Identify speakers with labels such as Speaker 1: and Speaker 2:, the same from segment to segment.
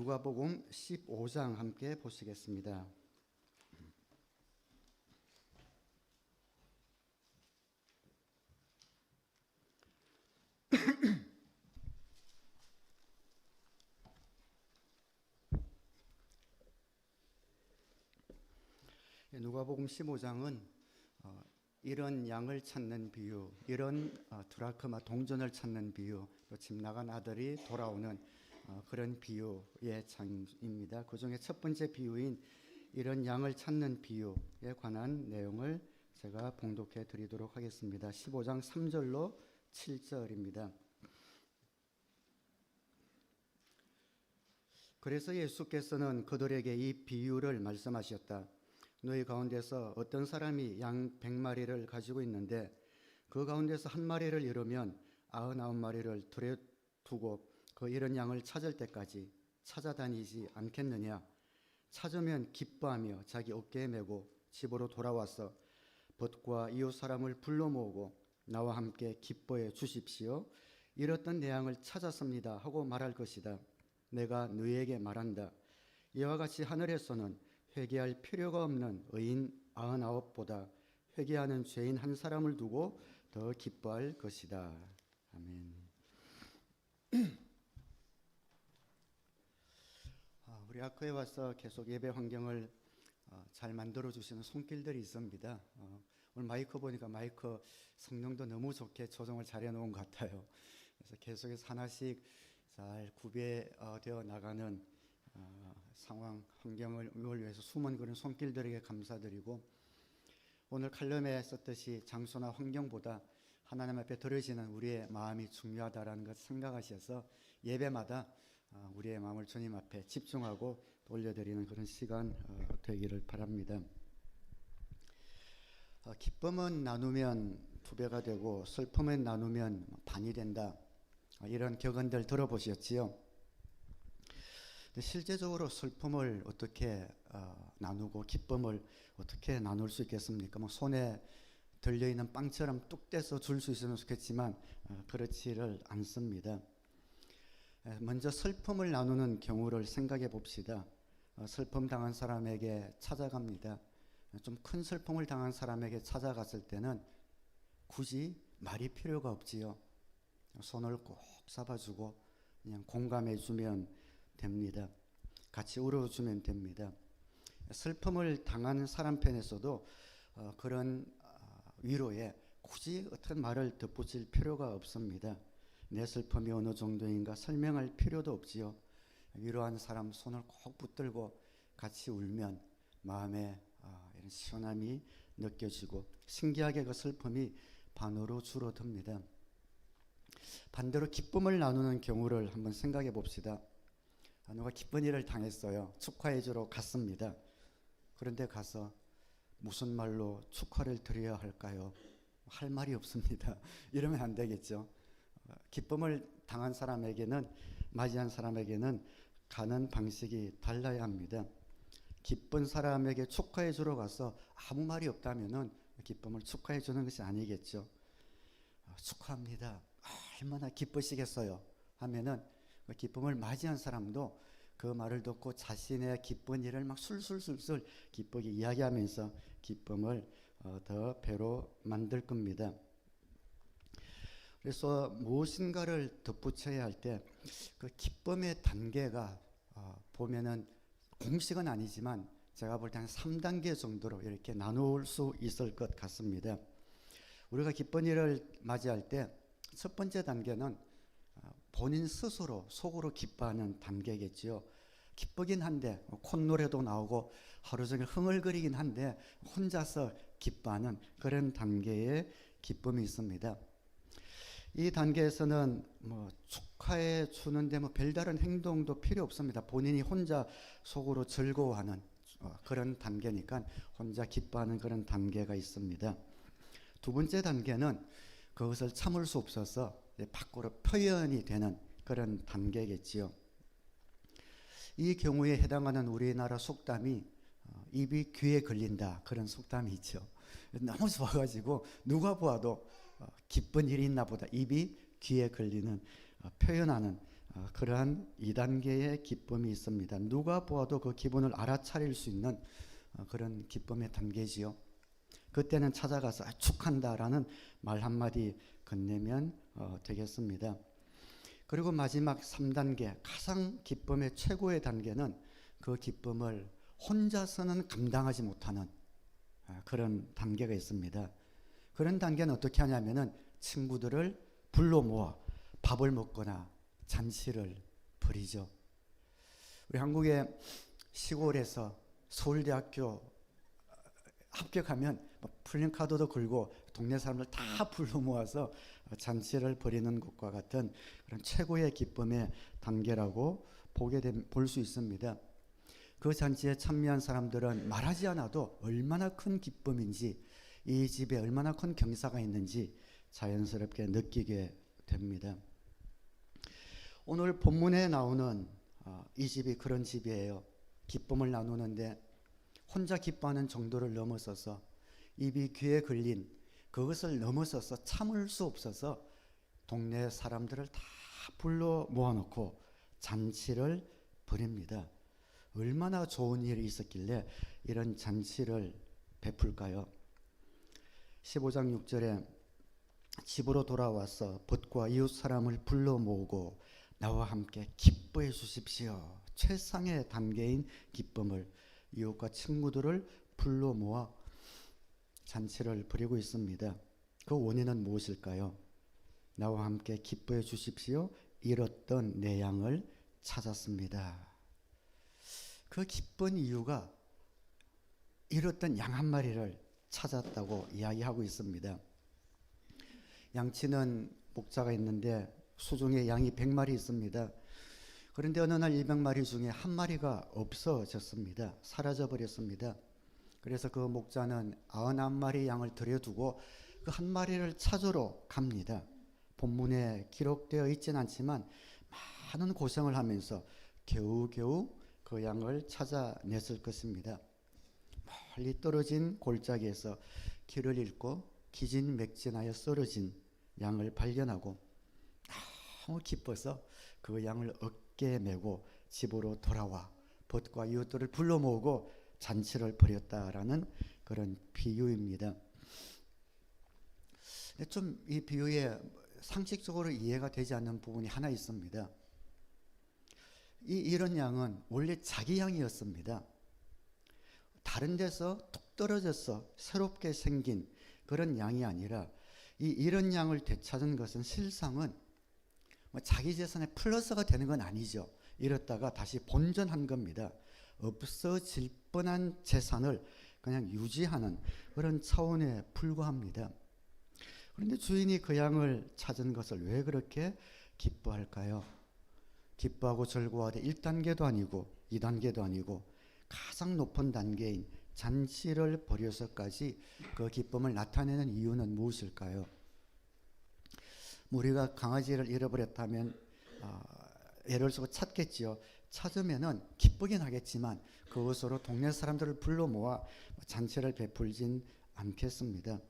Speaker 1: 누가복음 15장 함께 보시겠습니다. 누가복음 15장은 이런 양을 찾는 비유, 이런 드라크마 동전을 찾는 비유, 또 집 나간 아들이 돌아오는 그런 비유의 장입니다. 그 중에 첫 번째 비유인 이런 양을 찾는 비유에 관한 내용을 제가 봉독해 드리도록 하겠습니다. 15장 3절로 7절입니다. 그래서 예수께서는 그들에게 이 비유를 말씀하셨다. 너희 가운데서 어떤 사람이 양 100마리를 가지고 있는데 그 가운데서 한 마리를 잃으면 99마리를 들에 두고 그 잃은 양을 찾을 때까지 찾아다니지 않겠느냐. 찾으면 기뻐하며 자기 어깨에 메고 집으로 돌아와서 벗과 이웃 사람을 불러 모으고 나와 함께 기뻐해 주십시오. 잃었던 내 양을 찾았습니다 하고 말할 것이다. 내가 너희에게 말한다. 이와 같이 하늘에서는 회개할 필요가 없는 의인 99보다 회개하는 죄인 한 사람을 두고 더 기뻐할 것이다. 아멘. 우리 학교에 와서 계속 예배 환경을 잘 만들어 주시는 손길들이 있습니다. 오늘 마이크 보니까 마이크 성능도 너무 좋게 조정을 잘 해놓은 것 같아요. 그래서 계속해서 하나씩 잘 구비되어 나가는 상황 환경을 위해서 숨은 그런 손길들에게 감사드리고, 오늘 칼럼에 썼듯이 장소나 환경보다 하나님 앞에 드려지는 우리의 마음이 중요하다라는 것을 생각하셔서 예배마다 우리의 마음을 주님 앞에 집중하고 올려드리는 그런 시간 되기를 바랍니다. 기쁨은 나누면 2배가 되고 슬픔은 나누면 반이 된다, 이런 격언들 들어보셨지요? 실제적으로 슬픔을 어떻게 나누고 기쁨을 어떻게 나눌 수 있겠습니까? 손에 들려있는 빵처럼 뚝 떼서 줄 수 있으면 좋겠지만 그렇지를 않습니다. 먼저 슬픔을 나누는 경우를 생각해 봅시다. 슬픔 당한 사람에게 찾아갑니다. 좀 큰 슬픔을 당한 사람에게 찾아갔을 때는 굳이 말이 필요가 없지요. 손을 꼭 잡아주고 그냥 공감해 주면 됩니다. 같이 울어주면 됩니다. 슬픔을 당한 사람 편에서도 그런 위로에 굳이 어떤 말을 덧붙일 필요가 없습니다. 내 슬픔이 어느 정도인가 설명할 필요도 없지요. 위로한 사람 손을 꼭 붙들고 같이 울면 마음에 이런 시원함이 느껴지고 신기하게 그 슬픔이 반으로 줄어듭니다. 반대로 기쁨을 나누는 경우를 한번 생각해 봅시다. 누가 기쁜 일을 당했어요. 축하해 주러 갔습니다. 그런데 가서 무슨 말로 축하를 드려야 할까요? 할 말이 없습니다. 이러면 안 되겠죠. 기쁨을 당한 사람에게는, 맞이한 사람에게는 가는 방식이 달라야 합니다. 기쁜 사람에게 축하해 주러 가서 아무 말이 없다면은 기쁨을 축하해 주는 것이 아니겠죠. 축하합니다. 얼마나 기쁘시겠어요 하면은 그 기쁨을 맞이한 사람도 그 말을 듣고 자신의 기쁜 일을 막 술술술술 기쁘게 이야기하면서 기쁨을 더 배로 만들 겁니다. 그래서 무엇인가를 덧붙여야 할 때 그 기쁨의 단계가 보면은 공식은 아니지만 제가 볼 때는 3단계 정도로 이렇게 나눌 수 있을 것 같습니다. 우리가 기쁜 일을 맞이할 때 첫 번째 단계는 본인 스스로 속으로 기뻐하는 단계겠지요. 기쁘긴 한데 콧노래도 나오고 하루 종일 흥얼거리긴 한데 혼자서 기뻐하는 그런 단계의 기쁨이 있습니다. 이 단계에서는 축하해 주는데 별다른 행동도 필요 없습니다. 본인이 혼자 속으로 즐거워하는 그런 단계니까 혼자 기뻐하는 그런 단계가 있습니다. 두 번째 단계는 그것을 참을 수 없어서 밖으로 표현이 되는 그런 단계겠지요. 이 경우에 해당하는 우리나라 속담이 입이 귀에 걸린다, 그런 속담이 있죠. 너무 좋아가지고 누가 보아도 기쁜 일이 있나 보다, 입이 귀에 걸리는 표현하는 그러한 2단계의 기쁨이 있습니다. 누가 보아도 그 기분을 알아차릴 수 있는 그런 기쁨의 단계지요. 그때는 찾아가서 축한다라는 말 한마디 건네면 되겠습니다. 그리고 마지막 3단계, 가장 기쁨의 최고의 단계는 그 기쁨을 혼자서는 감당하지 못하는 그런 단계가 있습니다. 그런 단계는 어떻게 하냐면은 친구들을 불러 모아 밥을 먹거나 잔치를 벌이죠. 우리 한국의 시골에서 서울대학교 합격하면 플랜카드도 걸고 동네 사람들 다 불러 모아서 잔치를 벌이는 것과 같은 그런 최고의 기쁨의 단계라고 볼 수 있습니다. 그 잔치에 참여한 사람들은 말하지 않아도 얼마나 큰 기쁨인지, 이 집에 얼마나 큰 경사가 있는지 자연스럽게 느끼게 됩니다. 오늘 본문에 나오는 이 집이 그런 집이에요. 기쁨을 나누는데 혼자 기뻐하는 정도를 넘어서서 입이 귀에 걸린 그것을 넘어서서 참을 수 없어서 동네 사람들을 다 불러 모아놓고 잔치를 벌입니다. 얼마나 좋은 일이 있었길래 이런 잔치를 베풀까요? 15장 6절에 집으로 돌아와서 벗과 이웃 사람을 불러 모으고 나와 함께 기뻐해 주십시오. 최상의 단계인 기쁨을, 이웃과 친구들을 불러 모아 잔치를 벌이고 있습니다. 그 원인은 무엇일까요? 나와 함께 기뻐해 주십시오. 잃었던 내 양을 찾았습니다. 그 기쁜 이유가 잃었던 양 한 마리를 찾았다고 이야기하고 있습니다. 양치는 목자가 있는데 수중에 양이 100마리 있습니다. 그런데 어느 날 200마리 중에 한 마리가 없어졌습니다. 사라져 버렸습니다. 그래서 그 목자는 99마리 양을 들여두고 그 한 마리를 찾으러 갑니다. 본문에 기록되어 있지는 않지만 많은 고생을 하면서 겨우겨우 그 양을 찾아냈을 것입니다. 멀리 떨어진 골짜기에서 길을 잃고 기진맥진하여 쓰러진 양을 발견하고 너무 기뻐서 그 양을 어깨에 메고 집으로 돌아와 벗과 이웃들을 불러 모으고 잔치를 벌였다라는 그런 비유입니다. 좀 이 비유에 상식적으로 이해가 되지 않는 부분이 하나 있습니다. 이런 양은 원래 자기 양이었습니다. 다른 데서 툭 떨어져서 새롭게 생긴 그런 양이 아니라 이런 양을 되찾은 것은 실상은 자기 재산에 플러스가 되는 건 아니죠. 이렇다가 다시 본전한 겁니다. 없어질 뻔한 재산을 그냥 유지하는 그런 차원에 불과합니다. 그런데 주인이 그 양을 찾은 것을 왜 그렇게 기뻐할까요? 기뻐하고 즐거워하되 1단계도 아니고 2단계도 아니고 가장 높은 단계인 잔치를 벌여서까지 그 기쁨을 나타내는 이유는 무엇일까요? 우리가 강아지를 잃어버렸다면 애를 쓰고 찾겠지요. 찾으면은 기쁘긴 하겠지만 그것으로 동네 사람들을 불러 모아 잔치를 베풀진 않겠습니다.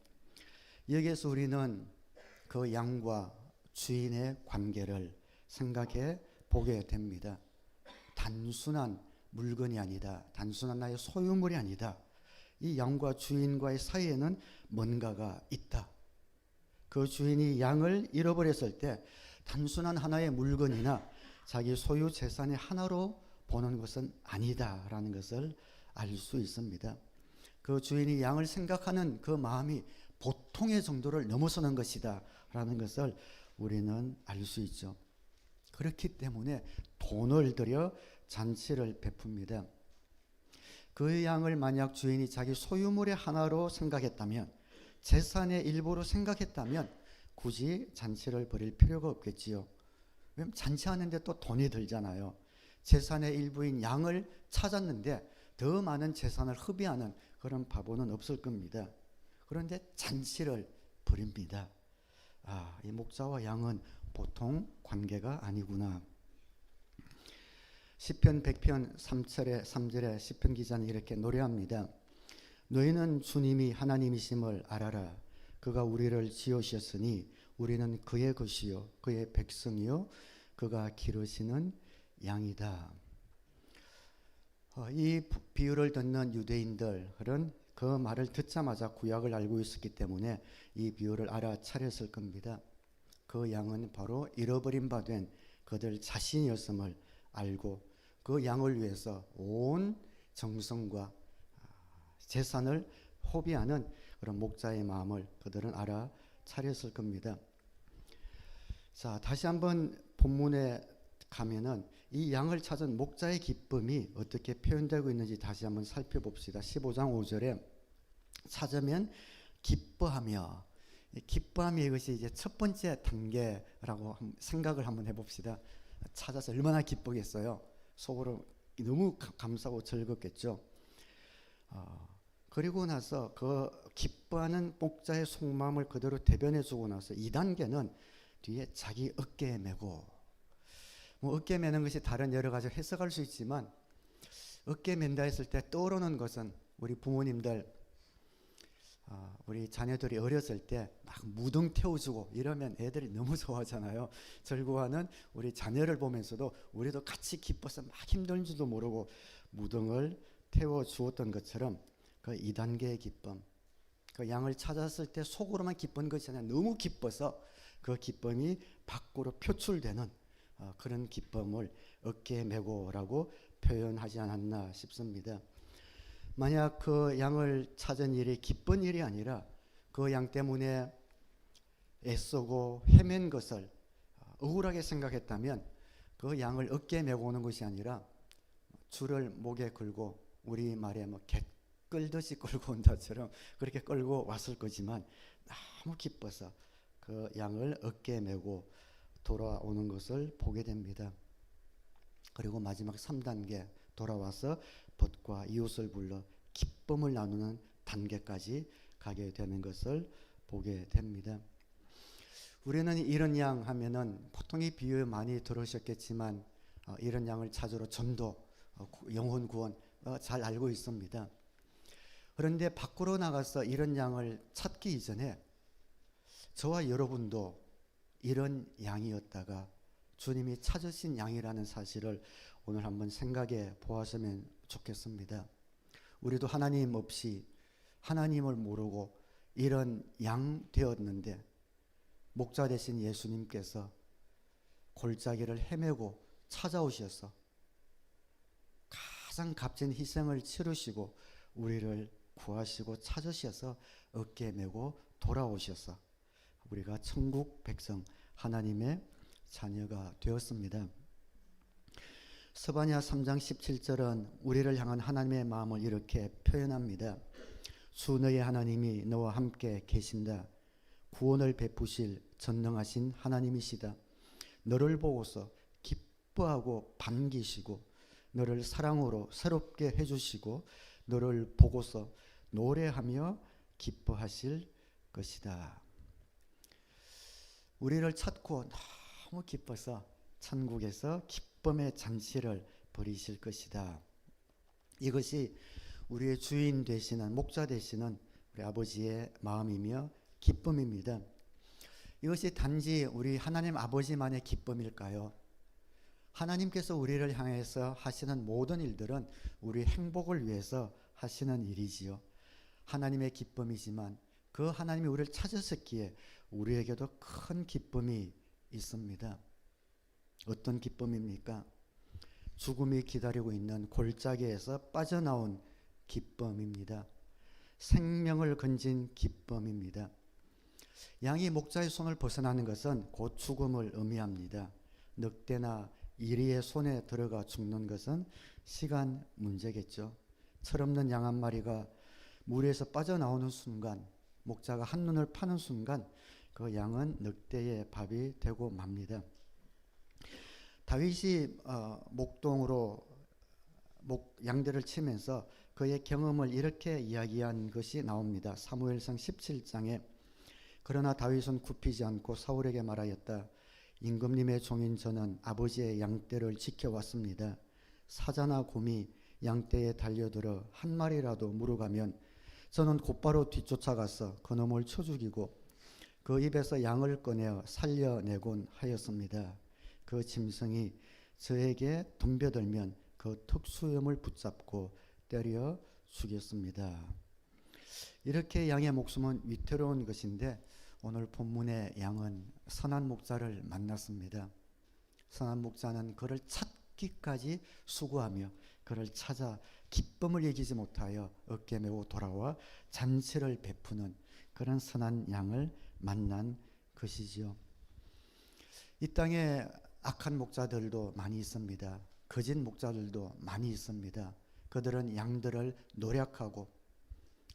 Speaker 1: 여기에서 우리는 그 양과 주인의 관계를 생각해 보게 됩니다. 단순한 물건이 아니다. 단순한 나의 소유물이 아니다. 이 양과 주인과의 사이에는 뭔가가 있다. 그 주인이 양을 잃어버렸을 때 단순한 하나의 물건이나 자기 소유 재산의 하나로 보는 것은 아니다라는 것을 알 수 있습니다. 그 주인이 양을 생각하는 그 마음이 보통의 정도를 넘어서는 것이다 라는 것을 우리는 알 수 있죠. 그렇기 때문에 돈을 들여 잔치를 베풉니다. 그 양을 만약 주인이 자기 소유물의 하나로 생각했다면, 재산의 일부로 생각했다면 굳이 잔치를 벌일 필요가 없겠지요. 왜냐하면 잔치하는데 또 돈이 들잖아요. 재산의 일부인 양을 찾았는데 더 많은 재산을 허비하는 그런 바보는 없을 겁니다. 그런데 잔치를 벌입니다. 이 목자와 양은 보통 관계가 아니구나. 시편 100편 3절에 시편 기자는 이렇게 노래합니다. 너희는 주님이 하나님이심을 알아라. 그가 우리를 지으셨으니 우리는 그의 것이요 그의 백성이요 그가 기르시는 양이다. 이 비유를 듣는 유대인들은 그 말을 듣자마자 구약을 알고 있었기 때문에 이 비유를 알아차렸을 겁니다. 그 양은 바로 잃어버린 바 된 그들 자신이었음을 알고 그 양을 위해서 온 정성과 재산을 호비하는 그런 목자의 마음을 그들은 알아차렸을 겁니다. 자, 다시 한번 본문에 가면은 이 양을 찾은 목자의 기쁨이 어떻게 표현되고 있는지 다시 한번 살펴봅시다. 15장 5절에 찾으면 기뻐하며, 기뻐하며 이것이 이제 첫 번째 단계라고 생각을 한번 해봅시다. 찾아서 얼마나 기쁘겠어요. 속으로 너무 감사하고 즐겁겠죠. 그리고 나서 그 기뻐하는 목자의 속마음을 그대로 대변해주고 나서 2단계는 뒤에 자기 어깨에 메고, 뭐 어깨에 메는 것이 다른 여러 가지 해석할 수 있지만 어깨에 맨다 했을 때 떠오르는 것은 우리 부모님들 우리 자녀들이 어렸을 때 막 무등 태워주고 이러면 애들이 너무 좋아하잖아요. 즐거워하는 우리 자녀를 보면서도 우리도 같이 기뻐서 막 힘든 줄도 모르고 무등을 태워주었던 것처럼 그 2단계의 기쁨, 그 양을 찾았을 때 속으로만 기쁜 것이 아니라 너무 기뻐서 그 기쁨이 밖으로 표출되는 그런 기쁨을 어깨에 메고라고 표현하지 않았나 싶습니다. 만약 그 양을 찾은 일이 기쁜 일이 아니라 그 양 때문에 애쓰고 헤맨 것을 억울하게 생각했다면 그 양을 어깨에 메고 오는 것이 아니라 줄을 목에 걸고 우리 말에 뭐 개 끌듯이 끌고 온다처럼 그렇게 끌고 왔을 거지만 너무 기뻐서 그 양을 어깨에 메고 돌아오는 것을 보게 됩니다. 그리고 마지막 3단계 돌아와서 벗과 이웃을 불러 기쁨을 나누는 단계까지 가게 되는 것을 보게 됩니다. 우리는 이런 양 하면은 보통 이 비유 많이 들으셨겠지만 이런 양을 찾으러 전도, 영혼 구원 잘 알고 있습니다. 그런데 밖으로 나가서 이런 양을 찾기 이전에 저와 여러분도 이런 양이었다가 주님이 찾으신 양이라는 사실을 오늘 한번 생각해 보았으면 좋겠습니다. 우리도 하나님 없이 하나님을 모르고 이런 양 되었는데 목자 되신 예수님께서 골짜기를 헤매고 찾아오셔서 가장 값진 희생을 치르시고 우리를 구하시고 찾으셔서 어깨에 메고 돌아오셔서 우리가 천국 백성 하나님의 자녀가 되었습니다. 스바냐 3장 17절은 우리를 향한 하나님의 마음을 이렇게 표현합니다. 주 너의 하나님이 너와 함께 계신다. 구원을 베푸실 전능하신 하나님이시다. 너를 보고서 기뻐하고 반기시고 너를 사랑으로 새롭게 해주시고 너를 보고서 노래하며 기뻐하실 것이다. 우리를 찾고 너무 기뻐서 천국에서 기쁨의 잔치를 벌이실 것이다. 이것이 우리의 주인 되시는 목자 되시는 우리 아버지의 마음이며 기쁨입니다. 이것이 단지 우리 하나님 아버지만의 기쁨일까요? 하나님께서 우리를 향해서 하시는 모든 일들은 우리 행복을 위해서 하시는 일이지요. 하나님의 기쁨이지만 그 하나님이 우리를 찾으셨기에 우리에게도 큰 기쁨이 있습니다. 어떤 기쁨입니까? 죽음이 기다리고 있는 골짜기에서 빠져나온 기쁨입니다. 생명을 건진 기쁨입니다. 양이 목자의 손을 벗어나는 것은 곧 죽음을 의미합니다. 늑대나 이리의 손에 들어가 죽는 것은 시간 문제겠죠. 철없는 양 한 마리가 물에서 빠져나오는 순간, 목자가 한눈을 파는 순간 그 양은 늑대의 밥이 되고 맙니다. 다윗이 목동으로 양들을 치면서 그의 경험을 이렇게 이야기한 것이 나옵니다. 사무엘상 17장에 그러나 다윗은 굽히지 않고 사울에게 말하였다. 임금님의 종인 저는 아버지의 양떼를 지켜왔습니다. 사자나 곰이 양떼에 달려들어 한 마리라도 물어가면 저는 곧바로 뒤쫓아가서 그놈을 쳐 죽이고 그 입에서 양을 꺼내어 살려내곤 하였습니다. 그 짐승이 저에게 덤벼들면 그 턱수염을 붙잡고 때려 죽였습니다. 이렇게 양의 목숨은 위태로운 것인데 오늘 본문의 양은 선한 목자를 만났습니다. 선한 목자는 그를 찾기까지 수고하며 그를 찾아 기쁨을 이기지 못하여 어깨 메고 돌아와 잔치를 베푸는 그런 선한 양을 만난 것이지요. 이 땅에 악한 목자들도 많이 있습니다. 거짓 목자들도 많이 있습니다. 그들은 양들을 노략하고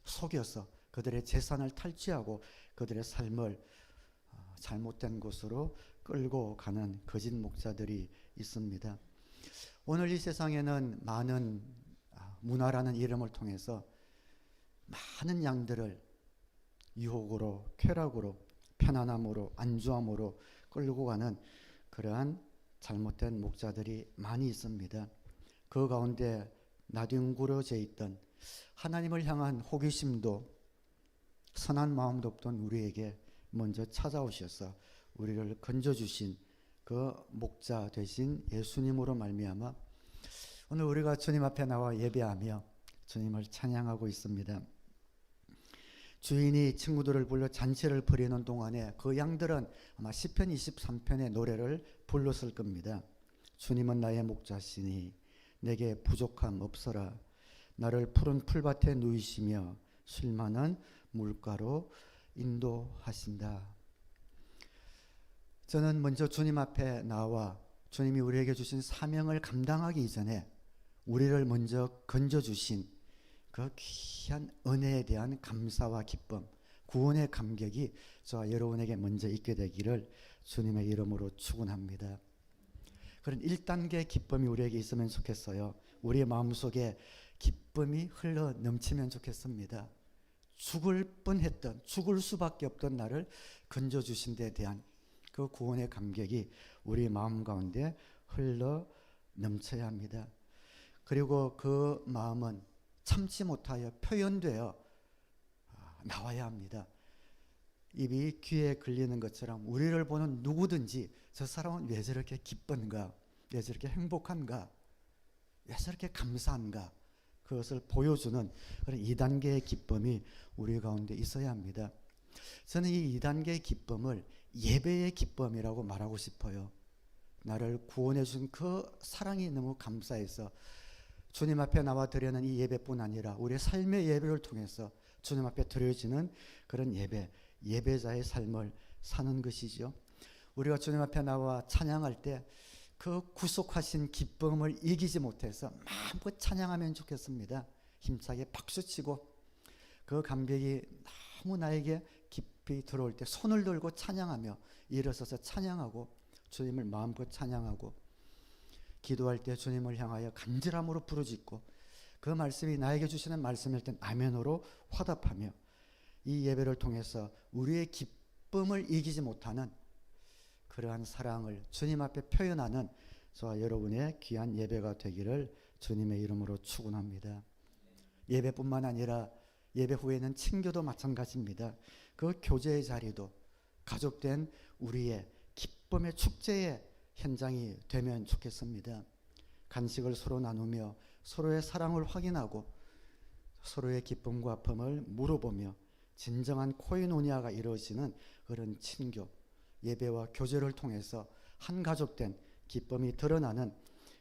Speaker 1: 속여서 그들의 재산을 탈취하고 그들의 삶을 잘못된 곳으로 끌고 가는 거짓 목자들이 있습니다. 오늘 이 세상에는 많은 문화라는 이름을 통해서 많은 양들을 유혹으로, 쾌락으로, 편안함으로, 안주함으로 끌고 가는 그러한 잘못된 목자들이 많이 있습니다. 그 가운데 나뒹굴어져 있던 하나님을 향한 호기심도 선한 마음도 없던 우리에게 먼저 찾아오셔서 우리를 건져주신 그 목자 되신 예수님으로 말미암아 오늘 우리가 주님 앞에 나와 예배하며 주님을 찬양하고 있습니다. 주인이 친구들을 불러 잔치를 벌이는 동안에 그 양들은 아마 시편 23편의 노래를 불렀을 겁니다. 주님은 나의 목자시니 내게 부족함 없어라. 나를 푸른 풀밭에 누이시며 쉴 만한 물가로 인도하신다. 저는 먼저 주님 앞에 나와 주님이 우리에게 주신 사명을 감당하기 이전에 우리를 먼저 건져주신 그 귀한 은혜에 대한 감사와 기쁨, 구원의 감격이 저와 여러분에게 먼저 있게 되기를 주님의 이름으로 축원합니다. 그런 1단계 기쁨이 우리에게 있으면 좋겠어요. 우리의 마음속에 기쁨이 흘러 넘치면 좋겠습니다. 죽을 뻔했던, 죽을 수밖에 없던 나를 건져주신 데 대한 그 구원의 감격이 우리 마음 가운데 흘러 넘쳐야 합니다. 그리고 그 마음은 참지 못하여 표현되어 나와야 합니다. 입이 귀에 걸리는 것처럼 우리를 보는 누구든지 저 사람은 왜 저렇게 기쁜가, 왜 저렇게 행복한가, 왜 저렇게 감사한가, 그것을 보여주는 그런 2단계의 기쁨이 우리 가운데 있어야 합니다. 저는 이 2단계의 기쁨을 예배의 기쁨이라고 말하고 싶어요. 나를 구원해 준 그 사랑이 너무 감사해서 주님 앞에 나와 드리는 이 예배뿐 아니라 우리의 삶의 예배를 통해서 주님 앞에 드려지는 그런 예배, 예배자의 삶을 사는 것이죠. 우리가 주님 앞에 나와 찬양할 때 그 구속하신 기쁨을 이기지 못해서 마음껏 찬양하면 좋겠습니다. 힘차게 박수치고 그 감격이 너무 나에게 깊이 들어올 때 손을 들고 찬양하며 일어서서 찬양하고 주님을 마음껏 찬양하고 기도할 때 주님을 향하여 간절함으로 부르짖고 그 말씀이 나에게 주시는 말씀일 땐 아멘으로 화답하며 이 예배를 통해서 우리의 기쁨을 이기지 못하는 그러한 사랑을 주님 앞에 표현하는 저와 여러분의 귀한 예배가 되기를 주님의 이름으로 축원합니다. 예배뿐만 아니라 예배 후에는 친교도 마찬가지입니다. 그 교제의 자리도 가족된 우리의 기쁨의 축제의 현장이 되면 좋겠습니다. 간식을 서로 나누며 서로의 사랑을 확인하고 서로의 기쁨과 아픔을 물어보며 진정한 코이노니아가 이루어지는 그런 친교, 예배와 교제를 통해서 한 가족된 기쁨이 드러나는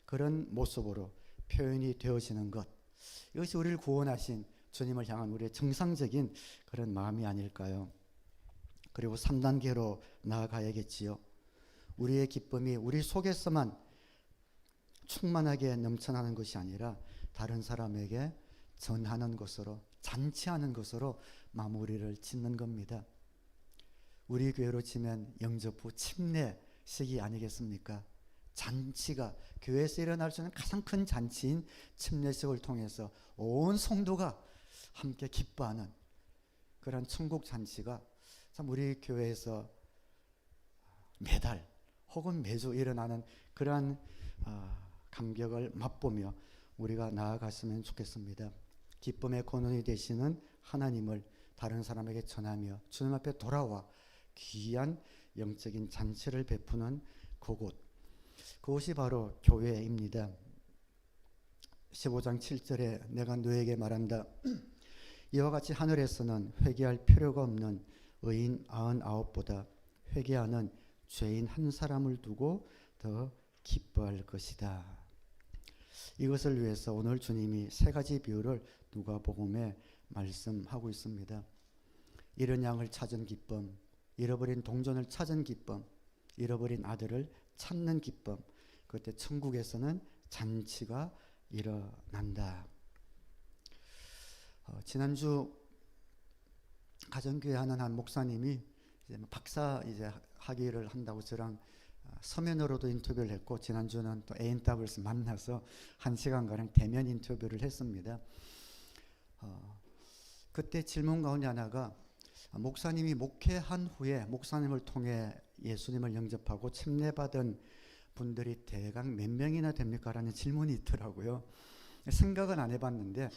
Speaker 1: 그런 모습으로 표현이 되어지는 것, 이것이 우리를 구원하신 주님을 향한 우리의 정상적인 그런 마음이 아닐까요? 그리고 3단계로 나아가야겠지요. 우리의 기쁨이 우리 속에서만 충만하게 넘쳐나는 것이 아니라 다른 사람에게 전하는 것으로, 잔치하는 것으로 마무리를 짓는 겁니다. 우리 교회로 치면 영접부 침례식이 아니겠습니까? 잔치가 교회에서 일어날 수 있는 가장 큰 잔치인 침례식을 통해서 온 성도가 함께 기뻐하는 그런 천국 잔치가 참 우리 교회에서 매달 혹은 매주 일어나는 그러한 감격을 맛보며 우리가 나아갔으면 좋겠습니다. 기쁨의 근원이 되시는 하나님을 다른 사람에게 전하며 주님 앞에 돌아와 귀한 영적인 잔치를 베푸는 그곳, 그것이 바로 교회입니다. 15장 7절에 내가 너에게 말한다. 이와 같이 하늘에서는 회개할 필요가 없는 의인 99보다 회개하는 죄인 한 사람을 두고 더 기뻐할 것이다. 이것을 위해서 오늘 주님이 세 가지 비유를 누가복음에 말씀하고 있습니다. 잃은 양을 찾은 기쁨, 잃어버린 동전을 찾은 기쁨, 잃어버린 아들을 찾는 기쁨, 그때 천국에서는 잔치가 일어난다. 지난주 가정교회 하는 한 목사님이 이제 박사 학위를 한다고 저랑 서면으로도 인터뷰를 했고, 지난주는 또 ANW에서 만나서 1시간가량 대면 인터뷰를 했습니다. 그때 질문 가운데 하나가 목사님이 목회한 후에 목사님을 통해 예수님을 영접하고 침례받은 분들이 대강 몇 명이나 됩니까? 라는 질문이 있더라고요. 생각은 안 해봤는데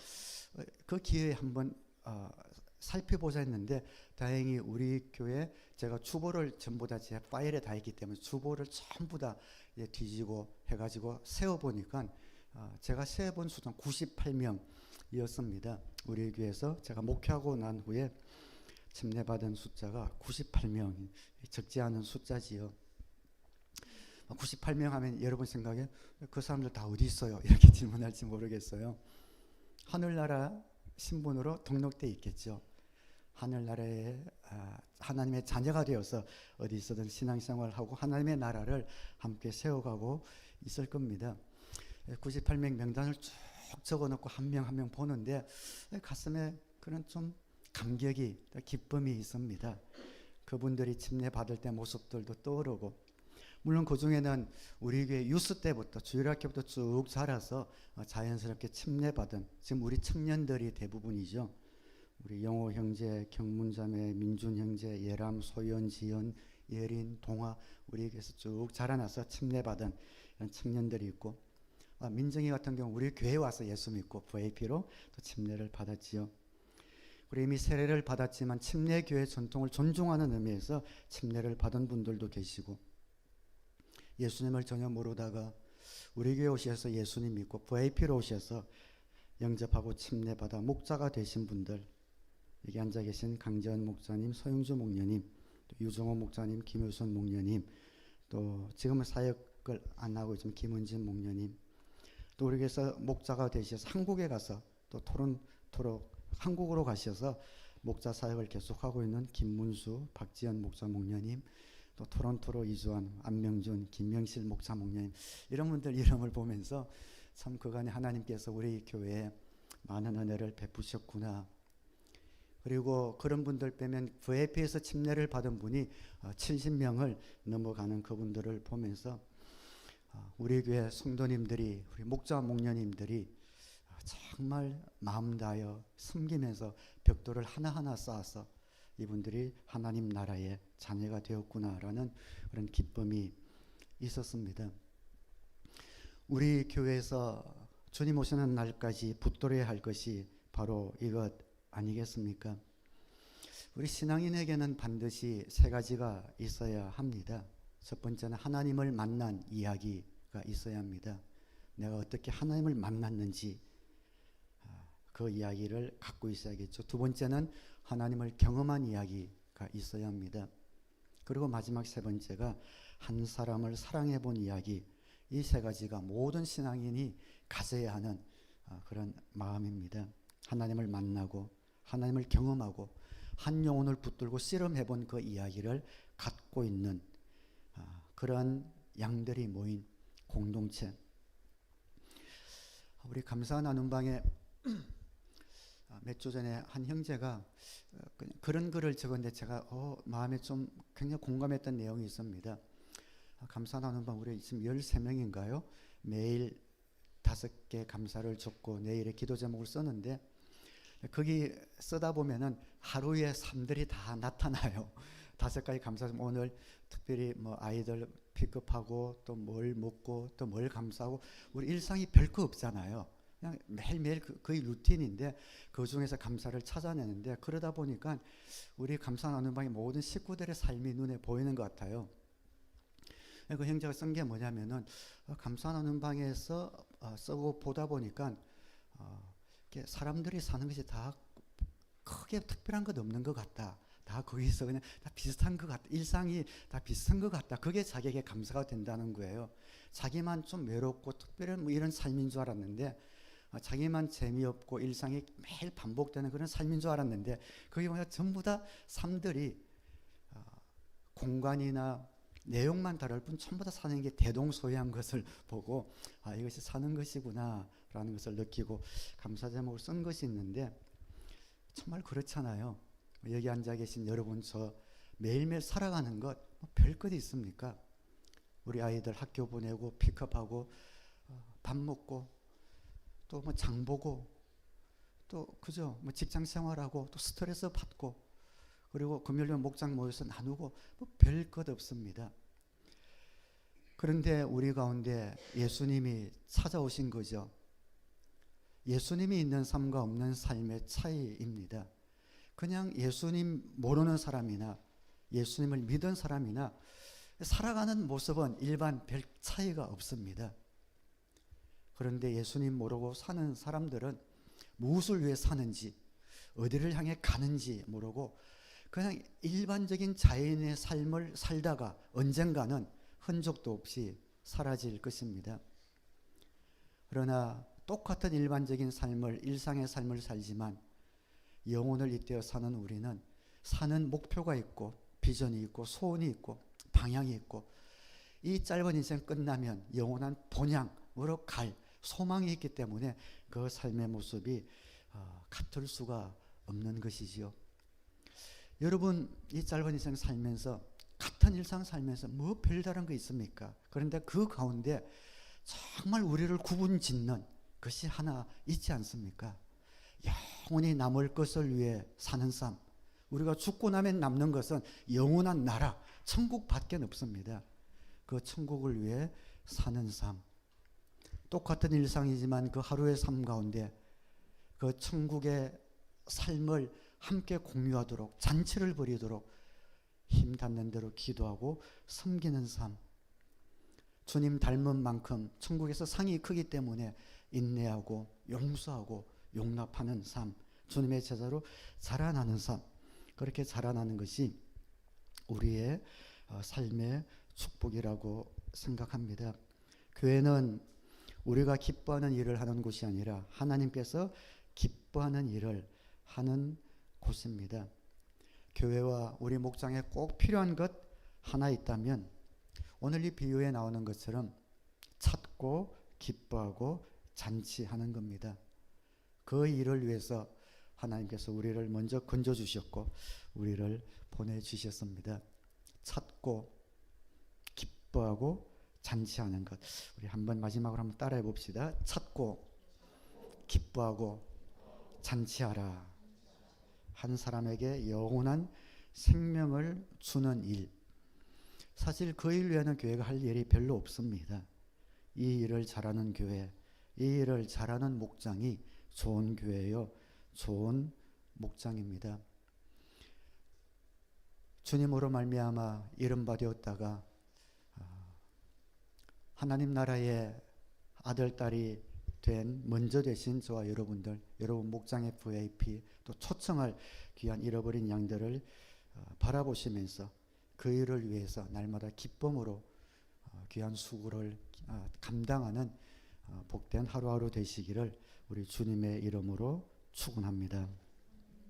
Speaker 1: 그 기회에 한번 살펴보자 했는데, 다행히 우리 교회 제가 주보를 전부 다 제 파일에 다 있기 때문에 주보를 전부 다 뒤지고 해가지고 세어보니까 제가 세어본 수는 98명이었습니다. 우리 교회에서 제가 목회하고 난 후에 침례받은 숫자가 98명, 적지 않은 숫자지요. 98명 하면 여러분 생각에 그 사람들 다 어디 있어요? 이렇게 질문할지 모르겠어요. 하늘나라 신분으로 등록돼 있겠죠. 하늘나라에 하나님의 자녀가 되어서 어디 있어든 신앙생활하고 하나님의 나라를 함께 세워가고 있을 겁니다. 98명 명단을 쭉 적어놓고 한 명 한 명 보는데 가슴에 그런 좀 감격이, 기쁨이 있습니다. 그분들이 침례 받을 때 모습들도 떠오르고, 물론 그 중에는 우리 교회 유스 때부터 주일학교부터 쭉 자라서 자연스럽게 침례받은 지금 우리 청년들이 대부분이죠. 우리 영호 형제, 경문자매, 민준 형제, 예람, 소연, 지연, 예린, 동아, 우리 교회에서 쭉 자라나서 침례받은 이런 청년들이 있고, 민정이 같은 경우 우리 교회에 와서 예수 믿고 VIP로 또 침례를 받았지요. 그리고 이미 세례를 받았지만 침례교회 전통을 존중하는 의미에서 침례를 받은 분들도 계시고, 예수님을 전혀 모르다가 우리 교회 오셔서 예수님 믿고 VIP로 오셔서 영접하고 침례받아 목자가 되신 분들, 여기 앉아 계신 강재원 목사님, 서영주 목녀님, 또 유정호 목사님, 김효선 목녀님, 또 지금은 사역을 안 하고 있는 김은진 목녀님, 또 우리 교회에서 목자가 되셔서 한국에 가서 또 토록 한국으로 가셔서 목자 사역을 계속하고 있는 김문수, 박지연 목사 목녀님, 또 토론토로 이주한 안명준, 김명실 목사 목녀님, 이런 분들 이름을 보면서 참 그간에 하나님께서 우리 교회에 많은 은혜를 베푸셨구나. 그리고 그런 분들 빼면 VIP에서 침례를 받은 분이 70명을 넘어가는 그분들을 보면서 우리 교회 성도님들이, 우리 목자 목녀님들이 정말 마음 다하여 섬기면서 벽돌을 하나하나 쌓아서 이분들이 하나님 나라의 자녀가 되었구나라는 그런 기쁨이 있었습니다. 우리 교회에서 주님 오시는 날까지 붙들어야 할 것이 바로 이것 아니겠습니까? 우리 신앙인에게는 반드시 세 가지가 있어야 합니다. 첫 번째는 하나님을 만난 이야기가 있어야 합니다. 내가 어떻게 하나님을 만났는지 그 이야기를 갖고 있어야겠죠. 두 번째는 하나님을 경험한 이야기가 있어야 합니다. 그리고 마지막 세 번째가 한 사람을 사랑해 본 이야기. 이 세 가지가 모든 신앙인이 가져야 하는 그런 마음입니다. 하나님을 만나고 하나님을 경험하고 한 영혼을 붙들고 씨름해 본 그 이야기를 갖고 있는 그런 양들이 모인 공동체. 우리 감사 나눔방에 몇 주 전에 한 형제가 그런 글을 적었는데 제가 마음에 좀 굉장히 공감했던 내용이 있습니다. 감사 나눔방 우리 지금 13명인가요? 매일 5개 감사를 적고 내일의 기도 제목을 썼는데, 거기 쓰다 보면은 하루에 삶들이 다 나타나요. 5가지 감사, 오늘 특별히 뭐 아이들 픽업하고 또 뭘 먹고 또 뭘 감사하고, 우리 일상이 별거 없잖아요. 그냥 매일매일 거의 루틴인데 그 중에서 감사를 찾아내는데, 그러다 보니까 우리 감사 나눔방의 모든 식구들의 삶이 눈에 보이는 것 같아요. 그 형제가 쓴 게 뭐냐면은 감사하는 음방에서 쓰고 보다 보니까 이렇게 사람들이 사는 것이 다 크게 특별한 것 없는 것 같다. 다 거기서 그냥 다 비슷한 것 같다. 일상이 다 비슷한 것 같다. 그게 자기에게 감사가 된다는 거예요. 자기만 좀 외롭고 특별한 뭐 이런 삶인 줄 알았는데 자기만 재미없고 일상이 매일 반복되는 그런 삶인 줄 알았는데 그게 뭐냐 전부 다 삶들이 공간이나 내용만 다를 뿐 전부 다 사는 게 대동소이한 것을 보고 이것이 사는 것이구나 라는 것을 느끼고 감사 제목을 쓴 것이 있는데 정말 그렇잖아요. 여기 앉아 계신 여러분 저 매일매일 살아가는 것 별것이 있습니까? 우리 아이들 학교 보내고 픽업하고 밥 먹고 또 뭐 장 보고 또 그죠 뭐 직장 생활하고 또 스트레스 받고 그리고 금요일에 목장 모여서 나누고 뭐 별것 없습니다. 그런데 우리 가운데 예수님이 찾아오신 거죠. 예수님이 있는 삶과 없는 삶의 차이입니다. 그냥 예수님 모르는 사람이나 예수님을 믿은 사람이나 살아가는 모습은 일반 별 차이가 없습니다. 그런데 예수님 모르고 사는 사람들은 무엇을 위해 사는지 어디를 향해 가는지 모르고 그냥 일반적인 자연의 삶을 살다가 언젠가는 흔적도 없이 사라질 것입니다. 그러나 똑같은 일반적인 삶을 일상의 삶을 살지만 영혼을 잇대어 사는 우리는 사는 목표가 있고 비전이 있고 소원이 있고 방향이 있고 이 짧은 인생 끝나면 영원한 본향으로 갈 소망이 있기 때문에 그 삶의 모습이 같을 수가 없는 것이지요. 여러분 이 짧은 인생 살면서 같은 일상 살면서 뭐 별다른 거 있습니까? 그런데 그 가운데 정말 우리를 구분짓는 것이 하나 있지 않습니까? 영원히 남을 것을 위해 사는 삶. 우리가 죽고 나면 남는 것은 영원한 나라, 천국밖에 없습니다. 그 천국을 위해 사는 삶. 똑같은 일상이지만 그 하루의 삶 가운데 그 천국의 삶을 함께 공유하도록 잔치를 벌이도록 힘 닿는 대로 기도하고 섬기는 삶. 주님 닮은 만큼 천국에서 상이 크기 때문에 인내하고 용서하고 용납하는 삶. 주님의 제자로 자라나는 삶. 그렇게 자라나는 것이 우리의 삶의 축복이라고 생각합니다. 교회는 우리가 기뻐하는 일을 하는 곳이 아니라 하나님께서 기뻐하는 일을 하는 곳입니다. 교회와 우리 목장에 꼭 필요한 것 하나 있다면 오늘 이 비유에 나오는 것처럼 찾고 기뻐하고 잔치하는 겁니다. 그 일을 위해서 하나님께서 우리를 먼저 건져주셨고 우리를 보내주셨습니다. 찾고 기뻐하고 잔치하는 것. 우리 한번 마지막으로 한번 따라해 봅시다. 찾고 기뻐하고 잔치하라. 한 사람에게 영원한 생명을 주는 일. 사실 그 일 외에는 교회가 할 일이 별로 없습니다. 이 일을 잘하는 교회, 이 일을 잘하는 목장이 좋은 교회요, 좋은 목장입니다. 주님으로 말미암아 이름받았다가 하나님 나라의 아들, 딸이 된 먼저 되신 저와 여러분들, 여러분 목장의 VIP, 또 초청할 귀한 잃어버린 양들을 바라보시면서 그 일을 위해서 날마다 기쁨으로 귀한 수고를 감당하는 복된 하루하루 되시기를 우리 주님의 이름으로 축원합니다.